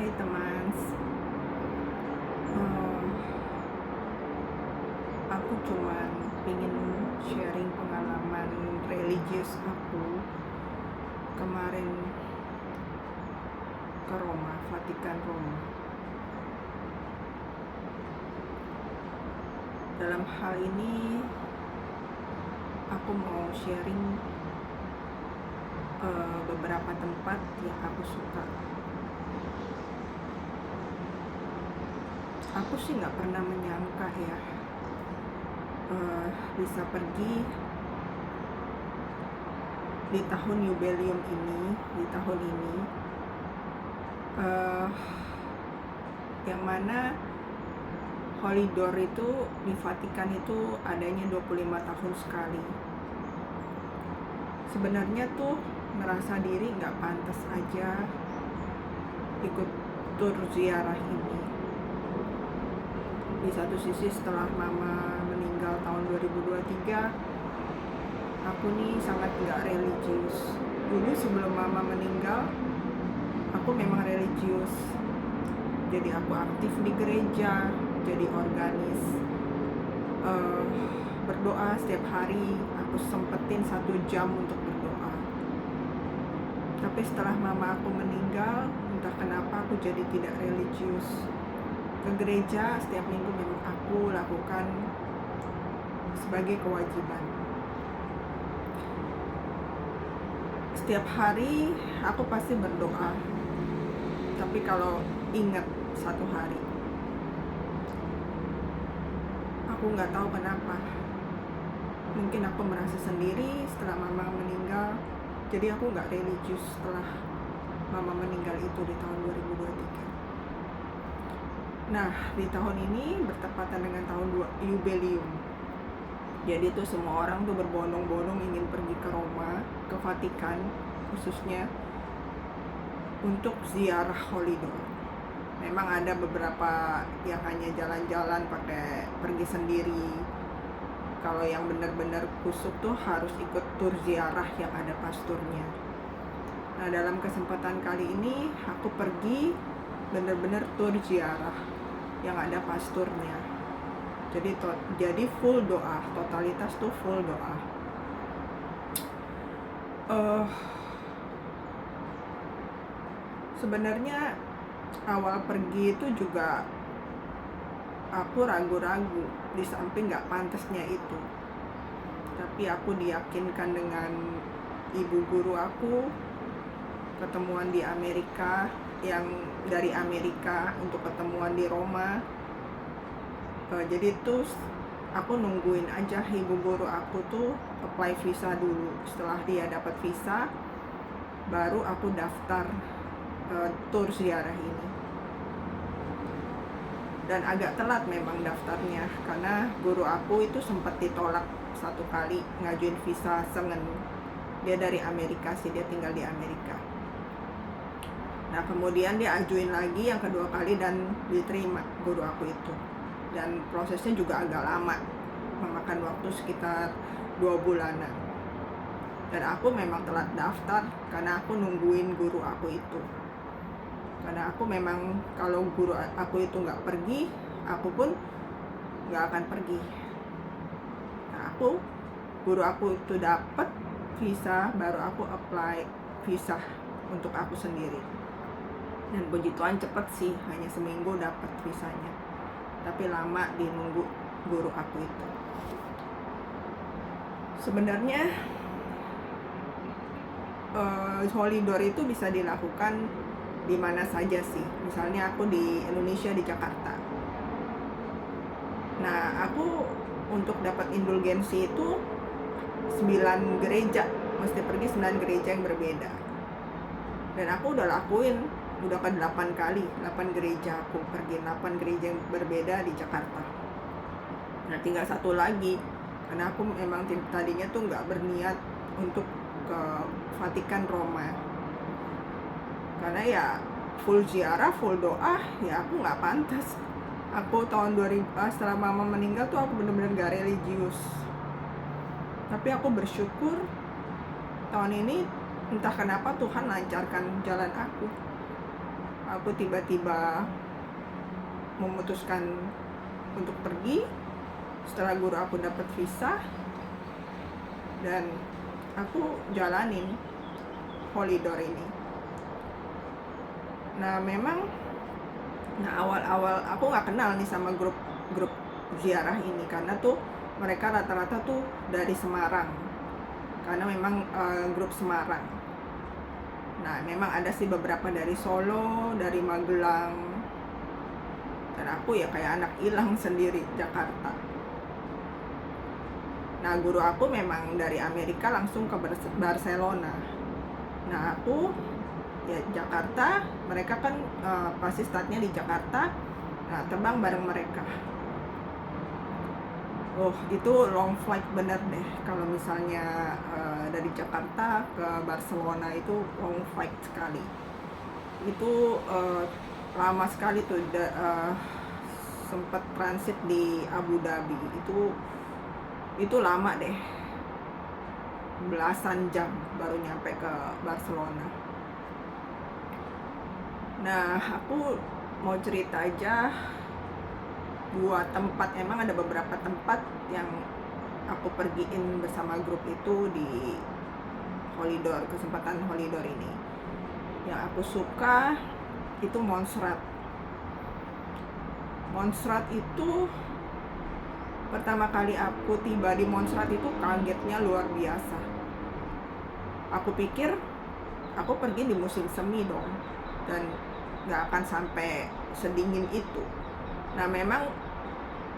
Hai teman. Eee, aku cuman pengen sharing pengalaman religius aku kemarin ke Roma, Vatikan Roma. Dalam hal ini aku mau sharing beberapa tempat yang aku suka. Aku sih nggak pernah menyangka ya bisa pergi di tahun jubileum ini, di tahun ini, yang mana Holy Door itu di Vatikan itu adanya 25 tahun sekali. Sebenarnya tuh merasa diri nggak pantas aja ikut tur ziarah ini. Di satu sisi setelah mama meninggal tahun 2023, aku nih sangat nggak religius. Dulu sebelum mama meninggal, aku memang religius. Jadi aku aktif di gereja, jadi organis, berdoa setiap hari. Aku sempetin 1 jam untuk berdoa. Tapi setelah mama aku meninggal, entah kenapa aku jadi tidak religius. Ke gereja setiap minggu memang aku lakukan sebagai kewajiban. Setiap hari aku pasti berdoa. Tapi kalau ingat satu hari, aku nggak tahu kenapa. Mungkin aku merasa sendiri setelah mama meninggal. Jadi aku nggak religius setelah mama meninggal itu di tahun 2023. Nah, di tahun ini bertepatan dengan tahun jubileum. Jadi tuh semua orang tuh berbondong-bondong ingin pergi ke Roma, ke Vatikan khususnya untuk ziarah Holy Door. Memang ada beberapa yang hanya jalan-jalan pakai pergi sendiri. Kalau yang benar-benar kusuk tuh harus ikut tur ziarah yang ada pasturnya. Nah, dalam kesempatan kali ini aku pergi benar-benar tur ziarah yang ada pasturnya. Jadi full doa, totalitas tuh full doa. Sebenarnya awal pergi itu juga aku ragu-ragu, di samping nggak pantasnya itu. Tapi aku diyakinkan dengan ibu guru aku, ketemuan di Amerika, yang dari Amerika untuk ketemuan di Roma. Jadi tuh aku nungguin aja ibu guru aku tuh apply visa dulu. Setelah dia dapat visa, baru aku daftar tur ziarah ini. Dan agak telat memang daftarnya, karena guru aku itu sempat ditolak 1 kali ngajuin visa Schengen. Dia dari Amerika sih, dia tinggal di Amerika. Nah, kemudian dia ajuin lagi yang kedua kali dan diterima guru aku itu. Dan prosesnya juga agak lama, memakan waktu sekitar 2 bulanan. Dan aku memang telat daftar karena aku nungguin guru aku itu. Karena aku memang kalau guru aku itu nggak pergi, aku pun nggak akan pergi. Nah, guru aku itu dapat visa, baru aku apply visa untuk aku sendiri. Dan puji Tuhan cepet sih, hanya seminggu dapat visanya. Tapi lama di nunggu guru aku itu. Sebenarnya Holy Door itu bisa dilakukan di mana saja sih. Misalnya aku di Indonesia, di Jakarta. Nah, aku untuk dapat indulgensi itu 9 gereja, mesti pergi 9 gereja yang berbeda. Dan aku udah lakuin, udah ke 8 kali, 8 gereja aku pergi, 8 gereja yang berbeda di Jakarta. Nah, tinggal 1 lagi, karena aku memang tadinya tuh nggak berniat untuk ke Vatikan Roma. Karena ya full ziarah, full doa, ya aku nggak pantas. Aku tahun 2000 setelah mama meninggal tuh aku bener-bener gak religius. Tapi aku bersyukur tahun ini entah kenapa Tuhan lancarkan jalan aku. aku tiba-tiba memutuskan untuk pergi setelah guru aku dapat visa, dan aku jalanin Holidoor ini. Nah memang, awal-awal aku nggak kenal nih sama grup ziarah ini, karena tuh mereka rata-rata tuh dari Semarang, karena memang grup Semarang. Nah memang ada sih beberapa dari Solo, dari Magelang, dan aku ya kayak anak hilang sendiri Jakarta. Nah guru aku memang dari Amerika langsung ke Barcelona. Nah aku ya Jakarta, mereka kan pasti startnya di Jakarta. Nah terbang bareng mereka. Oh itu long flight bener deh. Kalau misalnya dari Jakarta ke Barcelona itu long flight sekali. Itu lama sekali tuh, sempat transit di Abu Dhabi. Itu lama deh, belasan jam baru nyampe ke Barcelona. Nah aku mau cerita aja buat tempat. Emang ada beberapa tempat yang aku pergiin bersama grup itu di Holidoor, kesempatan Holidoor ini. Yang aku suka itu Montserrat. Montserrat itu pertama kali aku tiba di Montserrat itu kagetnya luar biasa. Aku pikir aku pergi di musim semi dong, dan gak akan sampai sedingin itu. Nah memang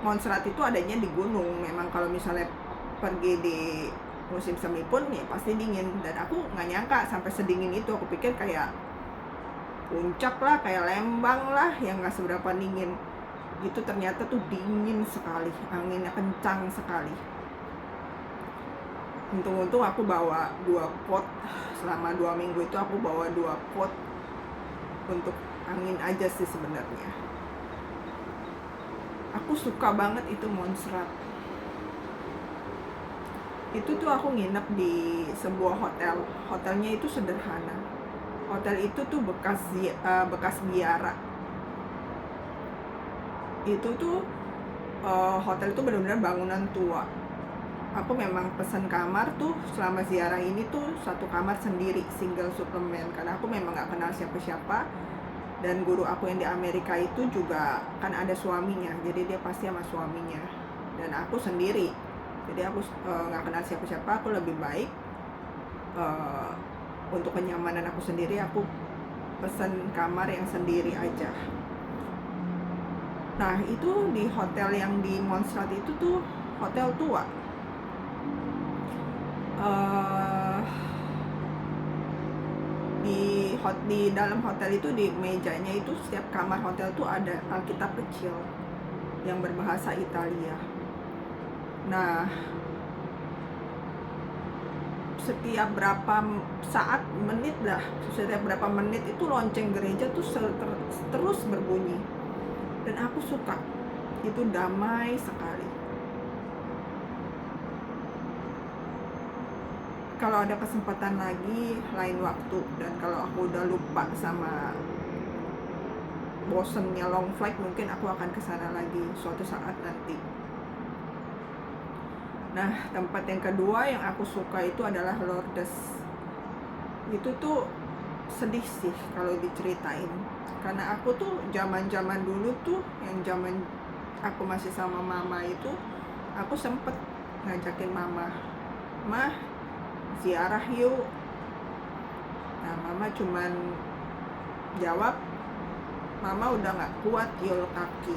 Montserrat itu adanya di gunung. Memang kalau misalnya pergi di musim semi pun ya pasti dingin, dan aku gak nyangka sampai sedingin itu. Aku pikir kayak puncak lah, kayak Lembang lah, yang gak seberapa dingin. Itu ternyata tuh dingin sekali, anginnya kencang sekali. Untung-untung aku bawa 2 pot. Selama 2 minggu itu aku bawa 2 pot untuk angin aja sih sebenarnya. Aku suka banget itu Montserrat. Itu tuh aku nginep di sebuah hotel. Hotelnya itu sederhana. Hotel itu tuh bekas biara. Itu tuh hotel itu benar-benar bangunan tua. Aku memang pesan kamar tuh selama ziarah ini tuh 1 kamar sendiri, single suplemen, karena aku memang gak kenal siapa-siapa. Dan guru aku yang di Amerika itu juga kan ada suaminya, jadi dia pasti sama suaminya. Dan aku sendiri, jadi aku gak kenal siapa-siapa. Aku lebih baik untuk kenyamanan aku sendiri, aku pesan kamar yang sendiri aja. Nah itu di hotel yang di Montserrat itu tuh hotel tua. Di dalam hotel itu, di mejanya itu, setiap kamar hotel tuh ada Alkitab kecil yang berbahasa Italia. Nah setiap berapa menit itu lonceng gereja tuh terus berbunyi, dan aku suka. Itu damai sekali. Kalau ada kesempatan lagi lain waktu, dan kalau aku udah lupa sama bosennya long flight, mungkin aku akan kesana lagi suatu saat nanti. Nah tempat yang kedua yang aku suka itu adalah Lourdes. Itu tuh sedih sih kalau diceritain, karena aku tuh zaman dulu tuh, yang zaman aku masih sama mama itu, aku sempet ngajakin mama, "Mah, ziarah yuk." Nah mama cuman jawab, "Mama udah gak kuat Yul kaki,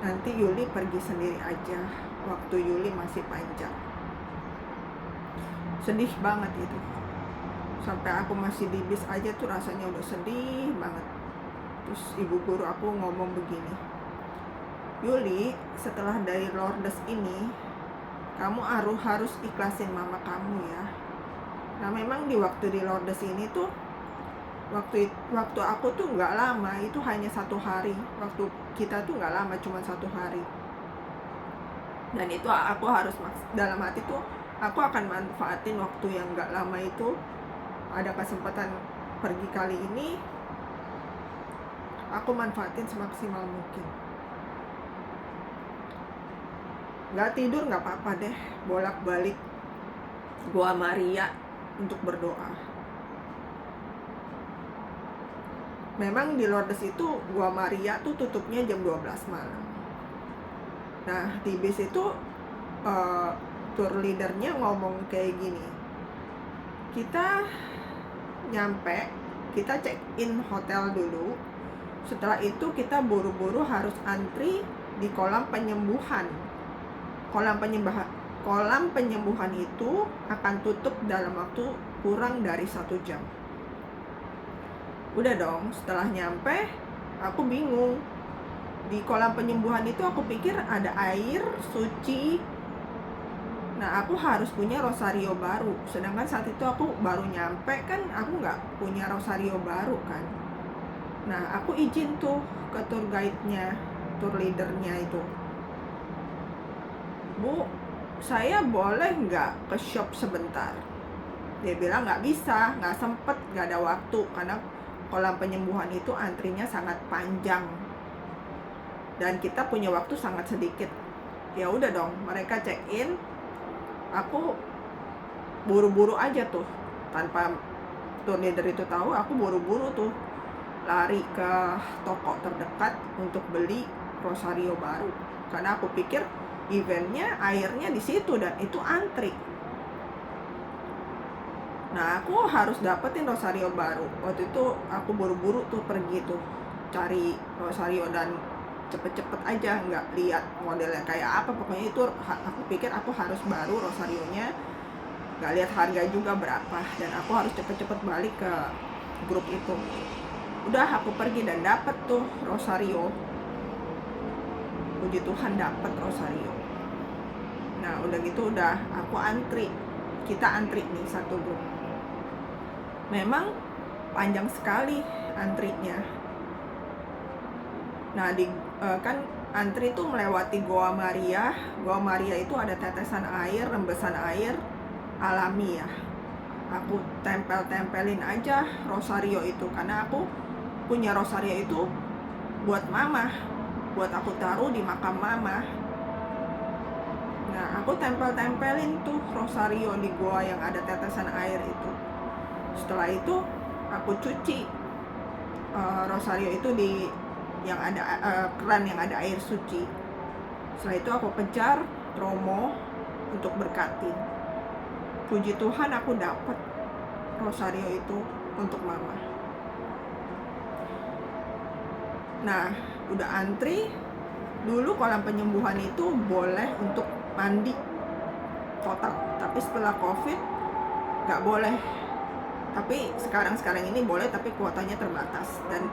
nanti Yuli pergi sendiri aja, waktu Yuli masih panjang." Sedih banget itu. Sampai aku masih di bis aja tuh rasanya udah sedih banget. Terus ibu guru aku ngomong begini, "Yuli, setelah dari Lourdes ini, kamu harus ikhlasin mama kamu ya." Nah memang di waktu di Lourdes ini tuh, waktu aku tuh nggak lama, itu hanya 1 hari. Waktu kita tuh nggak lama, cuma 1 hari. Dan itu aku harus, dalam hati tuh aku akan manfaatin waktu yang nggak lama itu. Ada kesempatan pergi kali ini, aku manfaatin semaksimal mungkin. Nggak tidur nggak apa-apa deh, bolak-balik Gua Maria untuk berdoa. Memang di Lourdes itu Gua Maria tuh tutupnya jam 12 malam. Nah di bis itu tour leadernya ngomong kayak gini, kita nyampe, kita check in hotel dulu, setelah itu kita buru-buru harus antri di kolam penyembuhan. Kolam penyembuhan itu akan tutup dalam waktu kurang dari 1 jam. Udah dong, setelah nyampe aku bingung. Di kolam penyembuhan itu aku pikir ada air suci. Nah aku harus punya rosario baru, sedangkan saat itu aku baru nyampe kan, aku nggak punya rosario baru kan. Nah aku izin tuh ke tour guide-nya, tour leadernya itu, Bu, saya boleh nggak ke shop sebentar? Dia bilang nggak bisa, nggak sempet, nggak ada waktu, karena kolam penyembuhan itu antrinya sangat panjang dan kita punya waktu sangat sedikit. Ya udah dong, mereka check in, aku buru-buru aja tuh, tanpa tour leader itu tahu, aku buru-buru tuh lari ke toko terdekat untuk beli rosario baru, karena aku pikir eventnya airnya di situ dan itu antri. Nah aku harus dapetin rosario baru. Waktu itu aku buru-buru tuh pergi tuh cari rosario dan cepet-cepet aja, nggak lihat modelnya kayak apa, pokoknya itu aku pikir aku harus baru rosarionya, nggak lihat harga juga berapa, dan aku harus cepet-cepet balik ke grup itu. Udah aku pergi dan dapet tuh rosario, puji Tuhan dapet rosario. Nah udah gitu udah aku antri, kita antri nih satu grup. Memang panjang sekali antrinya. Nah kan antri itu melewati Goa Maria. Goa Maria itu ada tetesan air, rembesan air alami ya. Aku tempelin aja rosario itu, karena aku punya rosario itu buat mama, buat aku taruh di makam mama. Nah aku tempelin tuh rosario di goa yang ada tetesan air itu. Setelah itu aku cuci rosario itu di yang ada keran yang ada air suci. Setelah itu aku kejar Romo untuk berkatin. Puji Tuhan aku dapat rosario itu untuk mama. Nah udah antri, dulu kolam penyembuhan itu boleh untuk mandi total, tapi setelah COVID nggak boleh. Tapi sekarang ini boleh, tapi kuotanya terbatas dan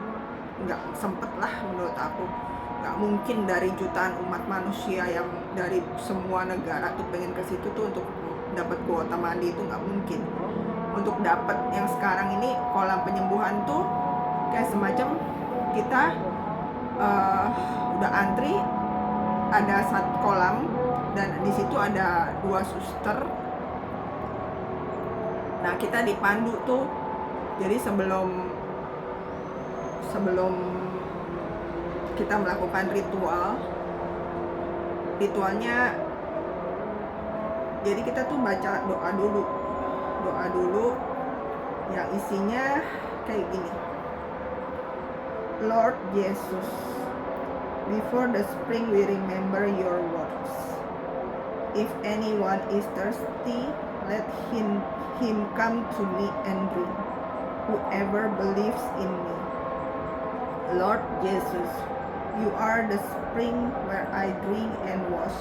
nggak sempet lah menurut aku. Nggak mungkin dari jutaan umat manusia yang dari semua negara tuh pengen ke situ tuh untuk dapat kuota mandi, itu nggak mungkin. Untuk dapat yang sekarang ini kolam penyembuhan tuh kayak semacam kita udah antri, ada satu kolam dan di situ ada 2 suster. Nah kita dipandu tuh, jadi sebelum kita melakukan ritualnya, jadi kita tuh baca doa dulu yang isinya kayak gini. Lord Jesus, before the spring we remember your words. If anyone is thirsty, let him come to me and drink. Whoever believes in me. Lord Jesus, you are the spring where I drink and wash.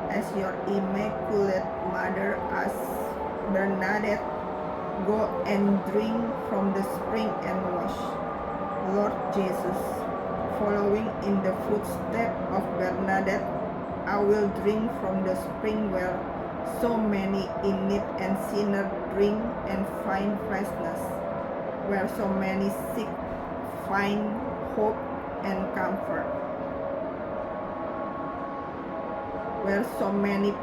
As your immaculate mother asked Bernadette, go and drink from the spring and wash. Lord Jesus, following in the footsteps of Bernadette, I will drink from the spring where so many in need and sinners drink and find freshness, where so many sick find hope and comfort, where so many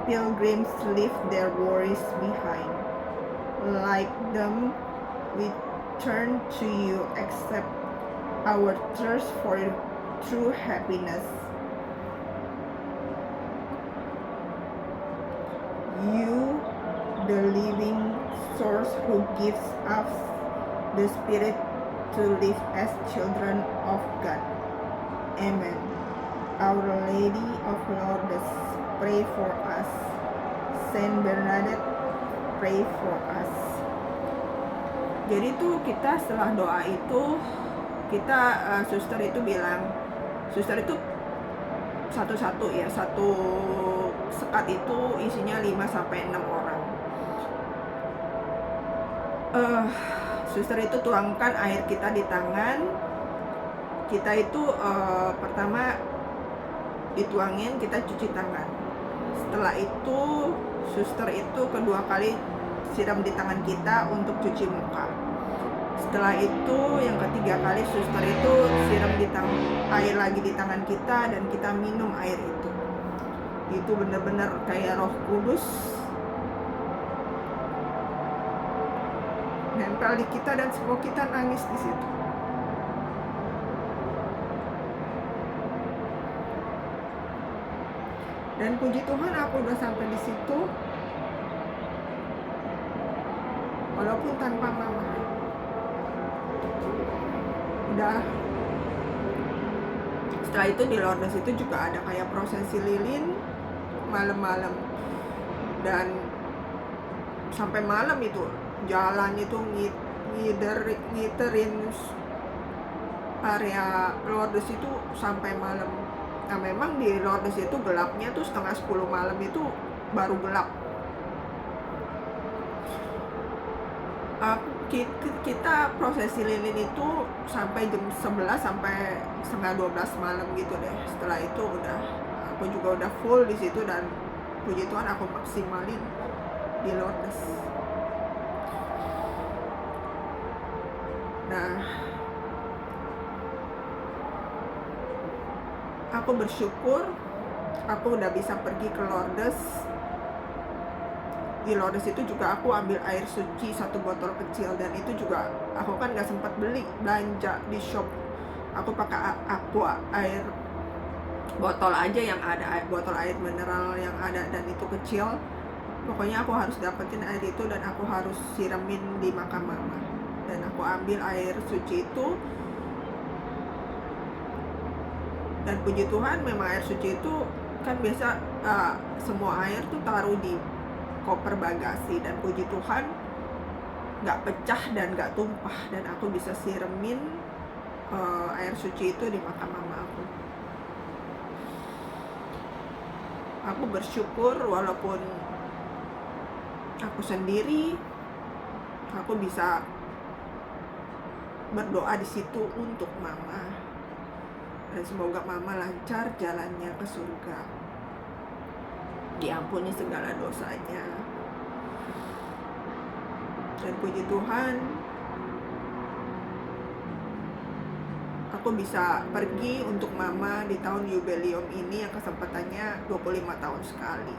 pilgrims leave their worries behind. Like them, we turn to you, accept our thirst for true happiness. You, the living source who gives us the spirit to live as children of God. Amen. Our Lady of Lourdes, pray for us. Saint Bernadette, pray for us. Jadi tuh kita setelah doa itu, kita suster itu bilang, suster itu satu-satu ya, satu sekat itu isinya 5-6 orang. Suster itu tuangkan air kita di tangan. Kita itu pertama dituangin, kita cuci tangan. Setelah itu suster itu kedua kali siram di tangan kita untuk cuci muka. Setelah itu yang ketiga kali suster itu siram air lagi di tangan kita dan kita minum air itu. Itu benar-benar kayak Roh Kudus nempel di kita dan semua kita nangis di situ. Dan puji Tuhan aku udah sampai di situ walaupun tanpa mama. Udah. Setelah itu di Lourdes itu juga ada kayak prosesi lilin malam-malam, dan sampai malam itu jalan itu ngiterin area Lourdes itu sampai malam. Nah memang di Lourdes itu gelapnya tuh setengah 10 malam itu baru gelap. Kita prosesi lilin itu sampai jam 11 sampai setengah 12 malam gitu deh. Setelah itu aku juga udah full di situ dan puji Tuhan aku maksimalin di Lourdes. Nah, aku bersyukur aku udah bisa pergi ke Lourdes. Di Lourdes itu juga aku ambil air suci 1 botol kecil, dan itu juga aku kan gak sempat belanja di shop. Aku pakai air botol aja yang ada, botol air mineral yang ada, dan itu kecil. Pokoknya aku harus dapetin air itu dan aku harus siramin di makam mama. Dan aku ambil air suci itu, dan puji Tuhan memang air suci itu kan biasa semua air tuh taruh di koper bagasi, dan puji Tuhan gak pecah dan gak tumpah, dan aku bisa siremin air suci itu di makam mama aku. Aku bersyukur walaupun aku sendiri, aku bisa berdoa di situ untuk mama, dan semoga mama lancar jalannya ke surga, diampuni segala dosanya. Dan puji Tuhan aku bisa pergi untuk mama di tahun jubileum ini yang kesempatannya 25 tahun sekali.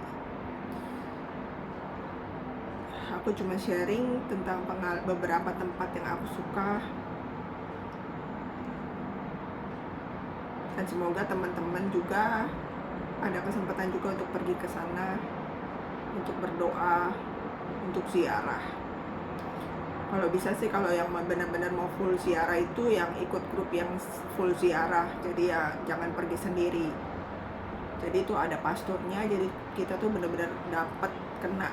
Aku cuma sharing tentang beberapa tempat yang aku suka, dan semoga teman-teman juga ada kesempatan juga untuk pergi ke sana untuk berdoa, untuk ziarah. Kalau bisa sih, kalau yang benar-benar mau full ziarah itu yang ikut grup yang full ziarah. Jadi ya jangan pergi sendiri. Jadi itu ada pastornya, jadi kita tuh benar-benar dapat kena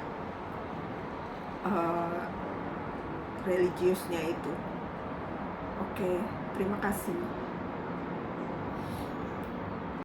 religiusnya itu. Oke, terima kasih.